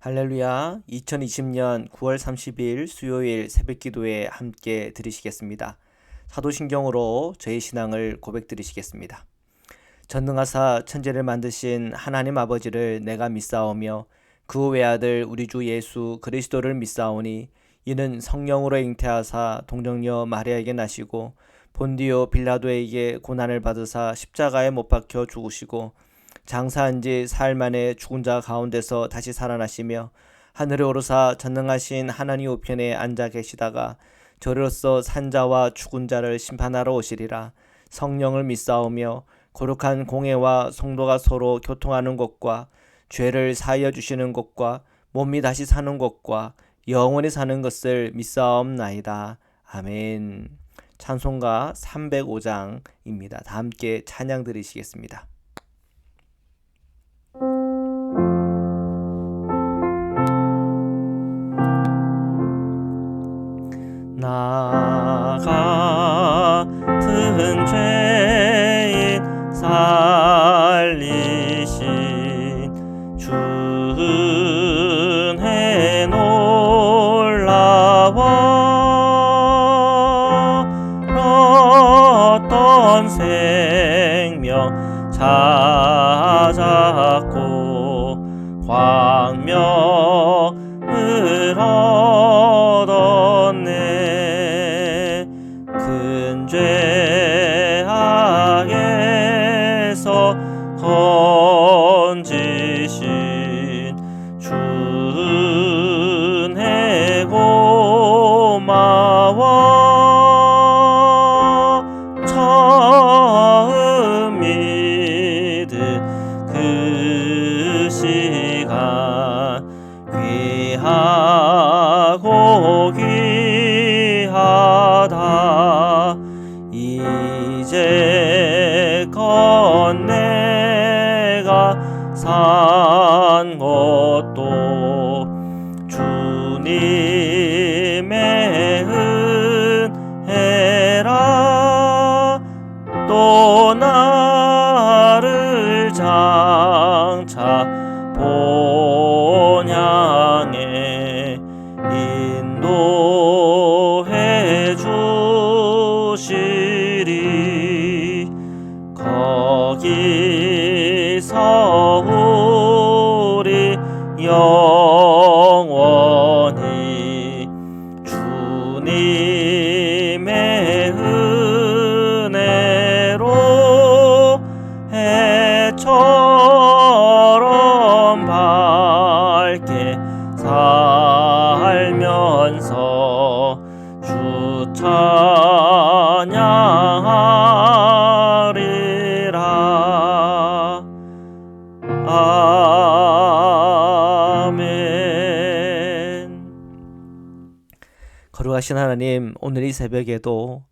할렐루야. 2020년 9월 30일 수요일 새벽기도에 함께 들으시겠습니다. 사도신경으로 저희 신앙을 고백드리시겠습니다. 전능하사 천지를 만드신 하나님 아버지를 내가 믿사오며 그 외아들 우리 주 예수 그리스도를 믿사오니 이는 성령으로 잉태하사 동정녀 마리아에게 나시고 본디오 빌라도에게 고난을 받으사 십자가에 못 박혀 죽으시고 장사한 지 사흘 만에 죽은 자 가운데서 다시 살아나시며 하늘에 오르사 전능하신 하나님 우편에 앉아 계시다가 저로서 산자와 죽은 자를 심판하러 오시리라. 성령을 믿사오며 거룩한 공회와 성도가 서로 교통하는 것과 죄를 사하여 주시는 것과 몸이 다시 사는 것과 영원히 사는 것을 믿사옵나이다. 아멘. 찬송가 305장입니다. 다 함께 찬양 드리시겠습니다. 나 같은 죄인 살리신 주 은혜 놀라워 어떤 생명 찾았고 광명을 얻었네. 큰 죄악에서 건지신 주 은혜 고마워. 처음 믿은 그 시간 귀하고 귀하다. 이제껏 내가 산 것도 주님의 은혜라. 또 나를 장차 본향에 인도해 주시리. 거기서 우리 영원히 주님의 은혜로 해처럼 밝게 살면서 주 찬양하리라. 아멘. 거룩하신 하나님, 오늘 이 새벽에도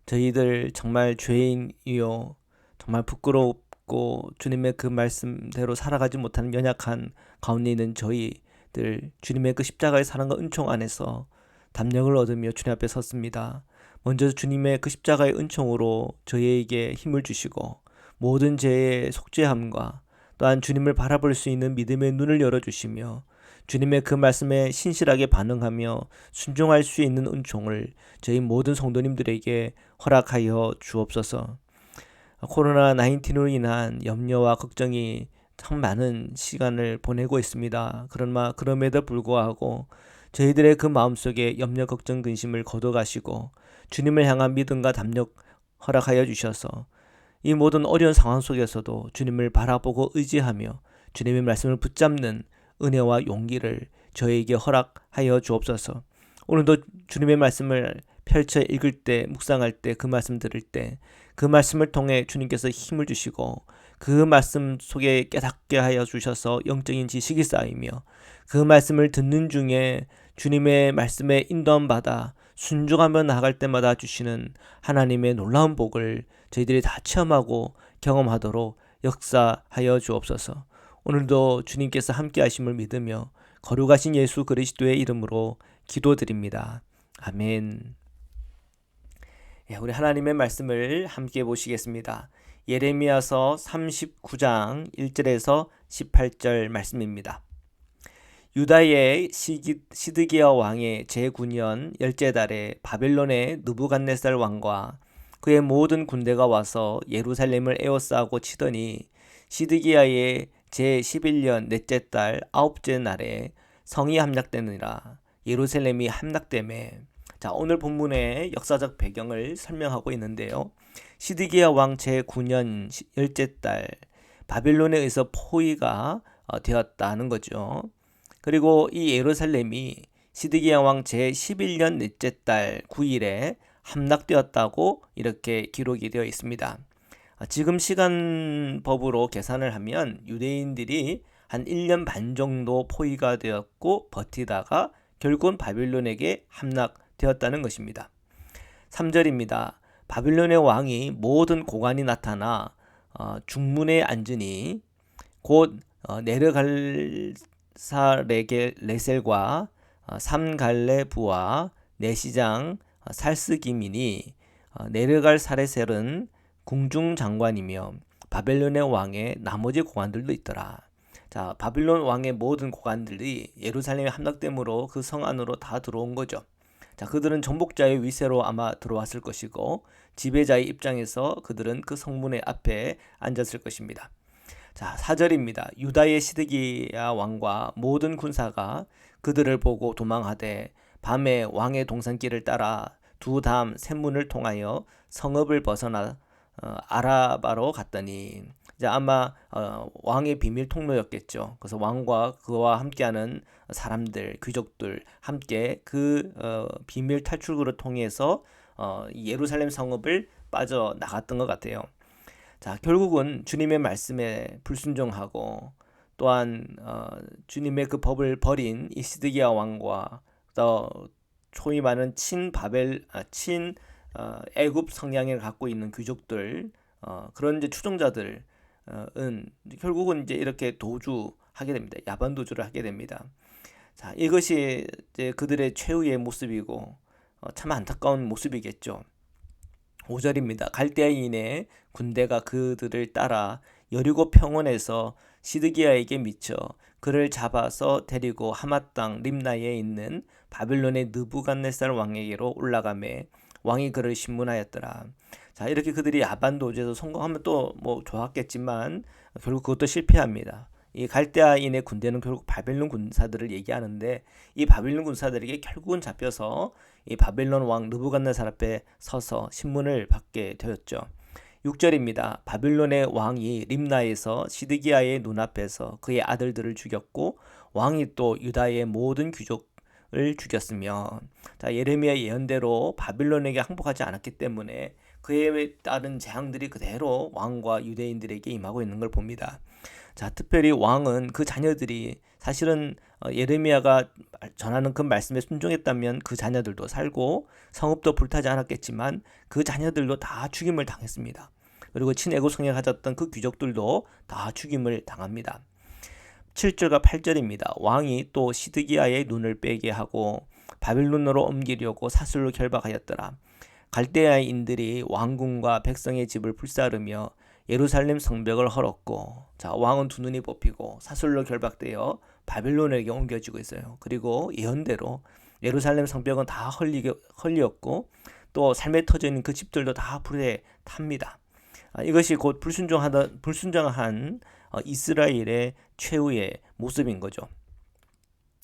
저희들 정말 죄인이요 정말 부끄럽고 주님의 그 말씀대로 살아가지 못하는 연약한 가운데 있는 저희들, 주님의 그 십자가의 사랑과 은총 안에서 담력을 얻으며 주님 앞에 섰습니다. 먼저 주님의 그 십자가의 은총으로 저희에게 힘을 주시고 모든 죄의 속죄함과 또한 주님을 바라볼 수 있는 믿음의 눈을 열어주시며 주님의 그 말씀에 신실하게 반응하며 순종할 수 있는 은총을 저희 모든 성도님들에게 허락하여 주옵소서. 코로나19로 인한 염려와 걱정이 참 많은 시간을 보내고 있습니다. 그러나 그럼에도 불구하고 저희들의 그 마음속에 염려, 걱정, 근심을 거둬가시고 주님을 향한 믿음과 담력 허락하여 주셔서 이 모든 어려운 상황 속에서도 주님을 바라보고 의지하며 주님의 말씀을 붙잡는 은혜와 용기를 저에게 허락하여 주옵소서. 오늘도 주님의 말씀을 펼쳐 읽을 때, 묵상할 때, 그 말씀 들을 때 그 말씀을 통해 주님께서 힘을 주시고 그 말씀 속에 깨닫게 하여 주셔서 영적인 지식이 쌓이며 그 말씀을 듣는 중에 주님의 말씀에 인도함 받아 순종하며 나아갈 때마다 주시는 하나님의 놀라운 복을 저희들이 다 체험하고 경험하도록 역사하여 주옵소서. 오늘도 주님께서 함께 하심을 믿으며 거룩하신 예수 그리스도의 이름으로 기도드립니다. 아멘. 우리 하나님의 말씀을 함께 보시겠습니다. 예레미야서 39장 1절에서 18절 말씀입니다. 유다의 시드기야 왕의 제9년 열째 달에 바벨론의 느부갓네살 왕과 그의 모든 군대가 와서 예루살렘을 에워싸고 치더니 시드기야의 제11년 넷째 달 아홉째 날에 성이 함락되느니라. 예루살렘이 함락됨에. 자, 오늘 본문의 역사적 배경을 설명하고 있는데요. 시드기야 왕 제9년 열째 달 바벨론에 의해서 포위가 되었다는 거죠. 그리고 이 예루살렘이 시드기야 왕 제11년 넷째 달 9일에 함락되었다고 이렇게 기록이 되어 있습니다. 지금 시간법으로 계산을 하면 유대인들이 한 1년 반 정도 포위가 되었고 버티다가 결국은 바빌론에게 함락되었다는 것입니다. 3절입니다. 바빌론의 왕이 모든 고관이 나타나 중문에 앉으니 곧 네르갈사레셀과 삼갈레 부와 내시장 살스기민이 네르갈사레셀은 궁중 장관이며 바벨론의 왕의 나머지 고관들도 있더라. 자, 바빌론 왕의 모든 고관들이 예루살렘에 함락됨으로 그 성 안으로 다 들어온 거죠. 자, 그들은 정복자의 위세로 아마 들어왔을 것이고 지배자의 입장에서 그들은 그 성문의 앞에 앉았을 것입니다. 자, 4절입니다. 유다의 시드기야 왕과 모든 군사가 그들을 보고 도망하되 밤에 왕의 동산길을 따라 두 담 샘문을 통하여 성읍을 벗어나 아라바로 갔더니 이제 아마 왕의 비밀 통로였겠죠. 그래서 왕과 그와 함께하는 사람들, 귀족들 함께 그 비밀 탈출구를 통해서 예루살렘 성읍을 빠져나갔던 것 같아요. 자, 결국은 주님의 말씀에 불순종하고 또한 주님의 그 법을 버린 이 시드기야 왕과 또 초이 많은 친 애굽 성향을 갖고 있는 귀족들 그런 이제 추종자들은 결국은 이제 이렇게 도주하게 됩니다. 야반 도주를 하게 됩니다. 자, 이것이 이제 그들의 최후의 모습이고 참 안타까운 모습이겠죠. 5절입니다. 갈대아인의 군대가 그들을 따라 여리고 평원에서 시드기야에게 미쳐 그를 잡아서 데리고 하맛 땅 림나에 있는 바빌론의 느부갓네살 왕에게로 올라가매 왕이 그를 신문하였더라. 자, 이렇게 그들이 야반 도주에서 성공하면 또 뭐 좋았겠지만 결국 그것도 실패합니다. 이 갈대아인의 군대는 결국 바벨론 군사들을 얘기하는데 이 바벨론 군사들에게 결국은 잡혀서 이 바벨론 왕 느부갓네살 앞에 서서 신문을 받게 되었죠. 6절입니다. 바빌론의 왕이 림나에서 시드기야의 눈앞에서 그의 아들들을 죽였고 왕이 또 유다의 모든 귀족을 죽였으며, 자, 예레미야 예언대로 바빌론에게 항복하지 않았기 때문에 그에 따른 재앙들이 그대로 왕과 유대인들에게 임하고 있는 걸 봅니다. 자, 특별히 왕은 그 자녀들이 사실은 예레미야가 전하는 그 말씀에 순종했다면 그 자녀들도 살고 성읍도 불타지 않았겠지만 그 자녀들도 다 죽임을 당했습니다. 그리고 친애국 성향을 가졌던 그 귀족들도 다 죽임을 당합니다. 7절과 8절입니다. 왕이 또 시드기야의 눈을 빼게 하고 바빌론으로 옮기려고 사슬로 결박하였더라. 갈대아인들이 왕궁과 백성의 집을 불사르며 예루살렘 성벽을 헐었고, 자, 왕은 두 눈이 뽑히고 사슬로 결박되어 바빌론에게 옮겨지고 있어요. 그리고 예언대로 예루살렘 성벽은 다 헐리었고 또 삶에 터져 있는 그 집들도 다 불에 탑니다. 이것이 곧 불순종한 이스라엘의 최후의 모습인 거죠.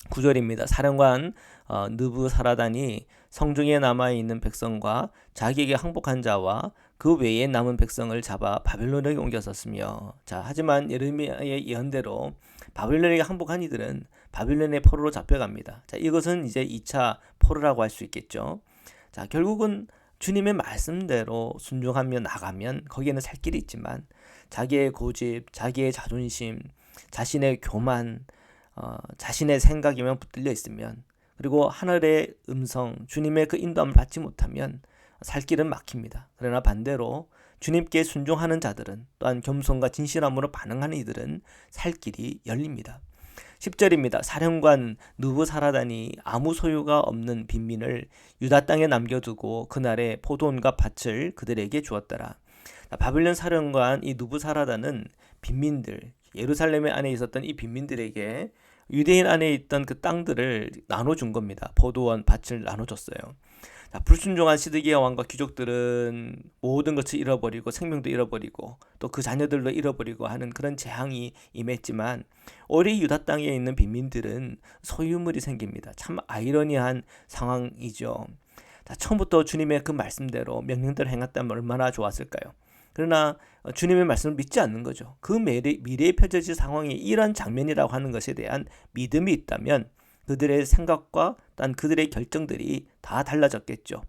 9절입니다. 사령관 느부사라단이 성중에 남아있는 백성과 자기에게 항복한 자와 그 외에 남은 백성을 잡아 바벨론에게 옮겼었으며, 자, 하지만 예레미야의 예언대로 바벨론에게 항복한 이들은 바벨론의 포로로 잡혀갑니다. 자, 이것은 이제 2차 포로라고 할 수 있겠죠. 자, 결국은 주님의 말씀대로 순종하며 나가면 거기에는 살 길이 있지만 자기의 고집, 자기의 자존심, 자신의 교만, 자신의 생각이면 붙들려 있으면, 그리고 하늘의 음성, 주님의 그 인도함을 받지 못하면 살 길은 막힙니다. 그러나 반대로 주님께 순종하는 자들은, 또한 겸손과 진실함으로 반응하는 이들은 살 길이 열립니다. 10절입니다. 사령관 느부사라단이 아무 소유가 없는 빈민을 유다 땅에 남겨두고 그날에 포도원과 밭을 그들에게 주었더라. 바빌론 사령관 이 느부사라단은 빈민들, 예루살렘 안에 있었던 이 빈민들에게 유대인 안에 있던 그 땅들을 나눠준 겁니다. 포도원 밭을 나눠줬어요. 자, 불순종한 시드기야 왕과 귀족들은 모든 것을 잃어버리고 생명도 잃어버리고 또 그 자녀들도 잃어버리고 하는 그런 재앙이 임했지만 오히려 유다 땅에 있는 빈민들은 소유물이 생깁니다. 참 아이러니한 상황이죠. 자, 처음부터 주님의 그 말씀대로 명령대로 행했다면 얼마나 좋았을까요? 그러나 주님의 말씀을 믿지 않는 거죠. 그 미래에 펼쳐질 상황이 이런 장면이라고 하는 것에 대한 믿음이 있다면 그들의 생각과 또한 그들의 결정들이 다 달라졌겠죠.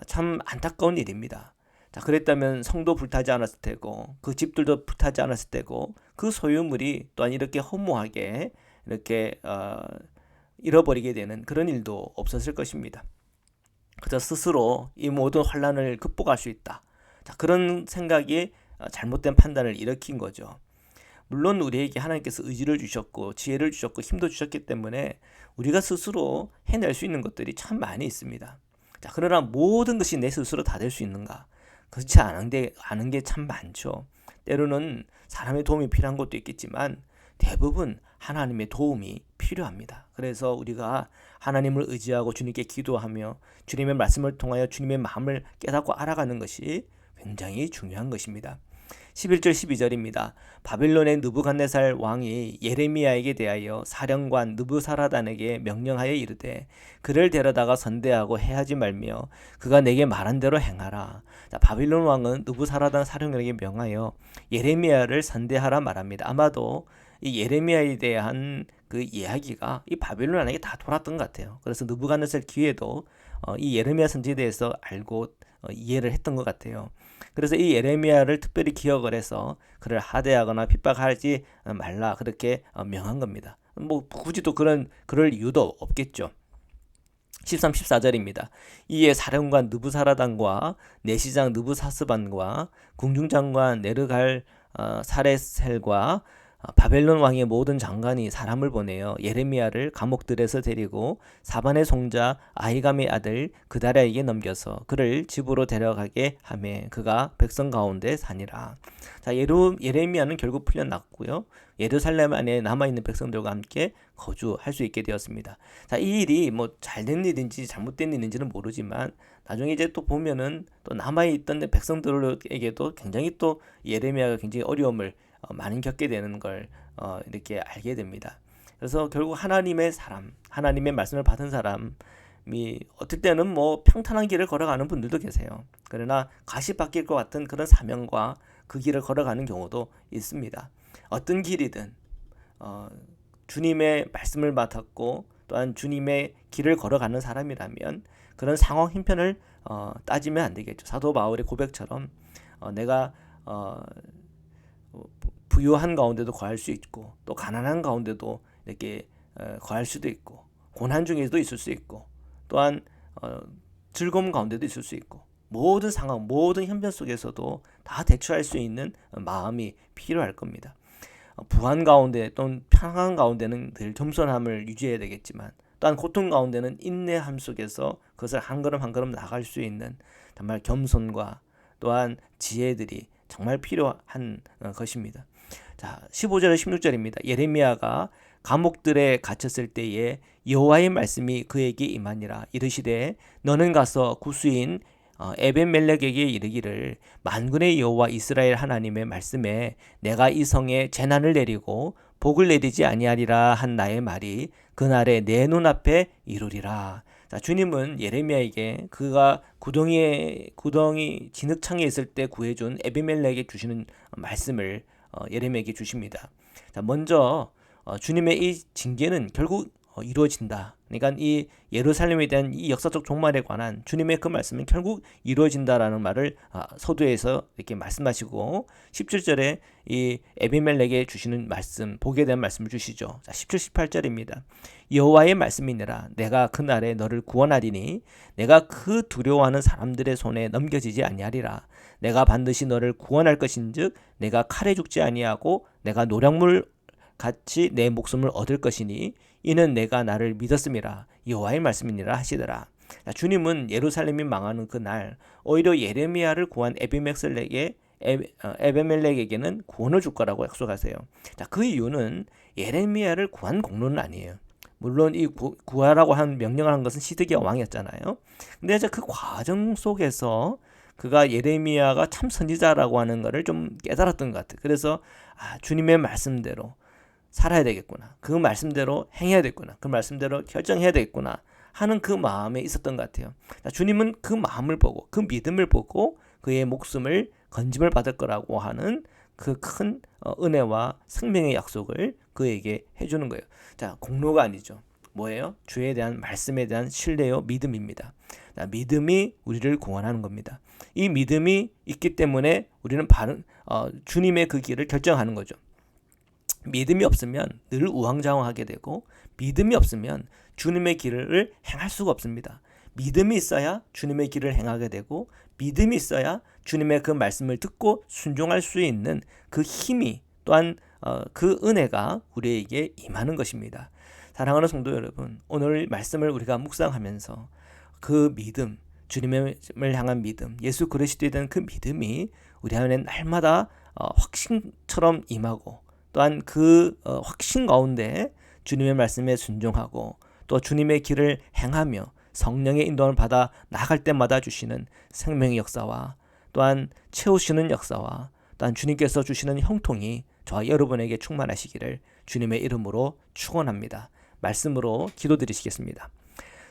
참 안타까운 일입니다. 자, 그랬다면 성도 불타지 않았을 테고 그 집들도 불타지 않았을 테고 그 소유물이 또한 이렇게 허무하게 이렇게 잃어버리게 되는 그런 일도 없었을 것입니다. 그저 스스로 이 모든 환란을 극복할 수 있다. 자, 그런 생각이 잘못된 판단을 일으킨 거죠. 물론 우리에게 하나님께서 의지를 주셨고 지혜를 주셨고 힘도 주셨기 때문에 우리가 스스로 해낼 수 있는 것들이 참 많이 있습니다. 자, 그러나 모든 것이 내 스스로 다 될 수 있는가? 그렇지 않은 게 참 많죠. 때로는 사람의 도움이 필요한 것도 있겠지만 대부분 하나님의 도움이 필요합니다. 그래서 우리가 하나님을 의지하고 주님께 기도하며 주님의 말씀을 통하여 주님의 마음을 깨닫고 알아가는 것이 굉장히 중요한 것입니다. 11절 12절입니다. 바빌론의 느부갓네살 왕이 예레미야에게 대하여 사령관 느부사라단에게 명령하여 이르되 그를 데려다가 선대하고 해하지 말며 그가 내게 말한 대로 행하라. 자, 바빌론 왕은 느부사라단 사령관에게 명하여 예레미야를 선대하라 말합니다. 아마도 이 예레미야에 대한 그 이야기가 이 바빌론 안에 다 돌았던 것 같아요. 그래서 느부갓네살 귀에도 이 예레미야 선지에 대해서 알고 이해를 했던 것 같아요. 그래서 이 예레미야를 특별히 기억을 해서 그를 하대하거나 핍박하지 말라 그렇게 명한 겁니다. 뭐 굳이 또 그럴 이유도 없겠죠. 13, 14절입니다. 이에 사령관 느부사라단과 내시장 느부사스반과 궁중장관 네르갈 사레셀과 바벨론 왕의 모든 장관이 사람을 보내어 예레미야를 감옥들에서 데리고 사반의 송자 아히감의 아들 그다랴에게 넘겨서 그를 집으로 데려가게 하매 그가 백성 가운데 사니라. 자, 예레미야는 결국 풀려났고요. 예루살렘 안에 남아있는 백성들과 함께 거주할 수 있게 되었습니다. 자, 이 일이 뭐 잘된 일인지 잘못된 일인지는 모르지만 나중에 이제 또 보면은 또 남아있던 백성들에게도 굉장히 또 예레미야가 굉장히 어려움을 많이 겪게 되는 걸 이렇게 알게 됩니다. 그래서 결국 하나님의 사람, 하나님의 말씀을 받은 사람이 어떨 때는 뭐 평탄한 길을 걸어가는 분들도 계세요. 그러나 가시밭길 것 같은 그런 사명과 그 길을 걸어가는 경우도 있습니다. 어떤 길이든 주님의 말씀을 맡았고 또한 주님의 길을 걸어가는 사람이라면 그런 상황 형편을 따지면 안 되겠죠. 사도 바울의 고백처럼 내가 부유한 가운데도 거할 수 있고 또 가난한 가운데도 이렇게 거할 수도 있고 고난 중에도 있을 수 있고 또한 즐거움 가운데도 있을 수 있고 모든 상황 모든 현변 속에서도 다 대처할 수 있는 마음이 필요할 겁니다. 부한 가운데 또는 평안 가운데는 늘 겸손함을 유지해야 되겠지만 또한 고통 가운데는 인내함 속에서 그것을 한 걸음 한 걸음 나갈 수 있는 정말 겸손과 또한 지혜들이 정말 필요한 것입니다. 자, 15절 16절입니다. 예레미야가 감옥들에 갇혔을 때에 여호와의 말씀이 그에게 임하니라. 이르시되 너는 가서 구스인 에벤멜렉에게 이르기를 만군의 여호와 이스라엘 하나님의 말씀에 내가 이 성에 재난을 내리고 복을 내리지 아니하리라 한 나의 말이 그날에 내 눈앞에 이루리라. 자, 주님은 예레미야에게 그가 구덩이 진흙창에 있을 때 구해준 에비멜렉에게 주시는 말씀을 예레미야에게 주십니다. 자, 먼저 주님의 이 징계는 결국 이루어진다. 그러니까 이 예루살렘에 대한 이 역사적 종말에 관한 주님의 그 말씀은 결국 이루어진다라는 말을 서두에서 이렇게 말씀하시고 17절에 이 에비멜렉에게 주시는 말씀, 복에 대한 말씀을 주시죠. 자, 17, 18절입니다. 여호와의 말씀이니라 내가 그날에 너를 구원하리니 내가 그 두려워하는 사람들의 손에 넘겨지지 아니하리라. 내가 반드시 너를 구원할 것인즉 내가 칼에 죽지 아니하고 내가 노략물 같이 내 목숨을 얻을 것이니 이는 내가 나를 믿었음이라 여호와의 말씀이니라 하시더라. 주님은 예루살렘이 망하는 그날 오히려 예레미야를 구한 에비멜렉에게 에베멜렉에게는 구원을 줄 거라고 약속하세요. 자, 그 이유는 예레미야를 구한 공로는 아니에요. 물론 이 구하라고 한 명령을 한 것은 시드기야 왕이었잖아요. 근데 이제 그 과정 속에서 그가 예레미야가 참 선지자라고 하는 것을 좀 깨달았던 것 같아요. 그래서 주님의 말씀대로 살아야 되겠구나. 그 말씀대로 행해야 되겠구나. 그 말씀대로 결정해야 되겠구나 하는 그 마음에 있었던 것 같아요. 주님은 그 마음을 보고 그 믿음을 보고 그의 목숨을 건짐을 받을 거라고 하는 그 큰 은혜와 생명의 약속을 그에게 해주는 거예요. 자, 공로가 아니죠. 뭐예요? 주에 대한 말씀에 대한 신뢰요 믿음입니다. 자, 믿음이 우리를 구원하는 겁니다. 이 믿음이 있기 때문에 우리는 바른 주님의 그 길을 결정하는 거죠. 믿음이 없으면 늘 우왕좌왕하게 되고 믿음이 없으면 주님의 길을 행할 수가 없습니다. 믿음이 있어야 주님의 길을 행하게 되고 믿음이 있어야 주님의 그 말씀을 듣고 순종할 수 있는 그 힘이 또한 그 은혜가 우리에게 임하는 것입니다. 사랑하는 성도 여러분, 오늘 말씀을 우리가 묵상하면서 그 믿음, 주님을 향한 믿음, 예수 그리스도에 대한 그 믿음이 우리 안에 날마다 확신처럼 임하고 또한 그 확신 가운데 주님의 말씀에 순종하고 또 주님의 길을 행하며 성령의 인도를 받아 나갈 때마다 주시는 생명의 역사와 또한 채우시는 역사와 또한 주님께서 주시는 형통이 저와 여러분에게 충만하시기를 주님의 이름으로 축원합니다. 말씀으로 기도드리시겠습니다.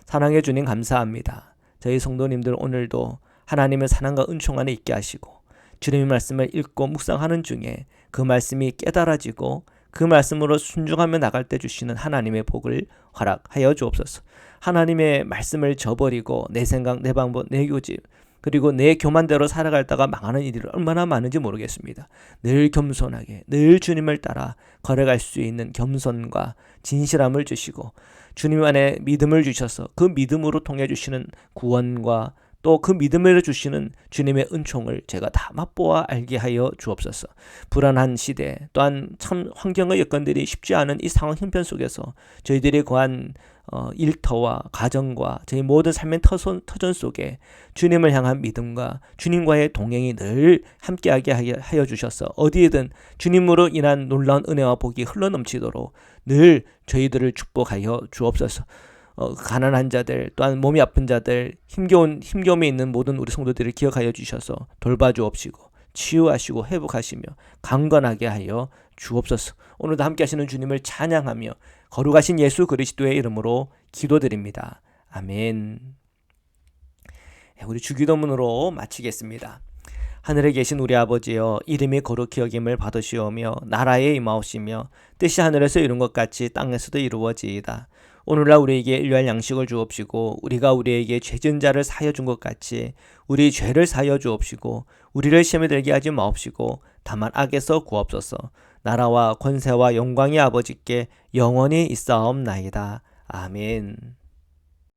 사랑해 주님 감사합니다. 저희 성도님들 오늘도 하나님의 사랑과 은총 안에 있게 하시고 주님의 말씀을 읽고 묵상하는 중에 그 말씀이 깨달아지고 그 말씀으로 순종하며 나갈 때 주시는 하나님의 복을 허락하여 주옵소서. 하나님의 말씀을 저버리고 내 생각, 내 방법, 내 교집 그리고 내 교만대로 살아갈다가 망하는 일이 얼마나 많은지 모르겠습니다. 늘 겸손하게 늘 주님을 따라 걸어갈 수 있는 겸손과 진실함을 주시고 주님 안에 믿음을 주셔서 그 믿음으로 통해 주시는 구원과 또 그 믿음으로 주시는 주님의 은총을 제가 다 맛보아 알게 하여 주옵소서. 불안한 시대 또한 참 환경의 여건들이 쉽지 않은 이 상황 형편 속에서 저희들이 거한 일터와 가정과 저희 모든 삶의 터전 속에 주님을 향한 믿음과 주님과의 동행이 늘 함께하게 하여 주셔서 어디에든 주님으로 인한 놀라운 은혜와 복이 흘러넘치도록 늘 저희들을 축복하여 주옵소서. 가난한 자들 또한 몸이 아픈 자들 힘겨움에 있는 모든 우리 성도들을 기억하여 주셔서 돌봐주옵시고 치유하시고 회복하시며 강건하게 하여 주옵소서. 오늘도 함께 하시는 주님을 찬양하며 거룩하신 예수 그리스도의 이름으로 기도드립니다. 아멘. 우리 주기도문으로 마치겠습니다. 하늘에 계신 우리 아버지여, 이름이 거룩히 여김을 받으시오며 나라에 임하옵시며 뜻이 하늘에서 이룬 것 같이 땅에서도 이루어지이다. 오늘날 우리에게 일용할 양식을 주옵시고 우리가 우리에게 죄진 자를 사하여 준 것 같이 우리 죄를 사하여 주옵시고 우리를 시험에 들게 하지 마옵시고 다만 악에서 구하옵소서. 나라와 권세와 영광이 아버지께 영원히 있사옵나이다. 아멘.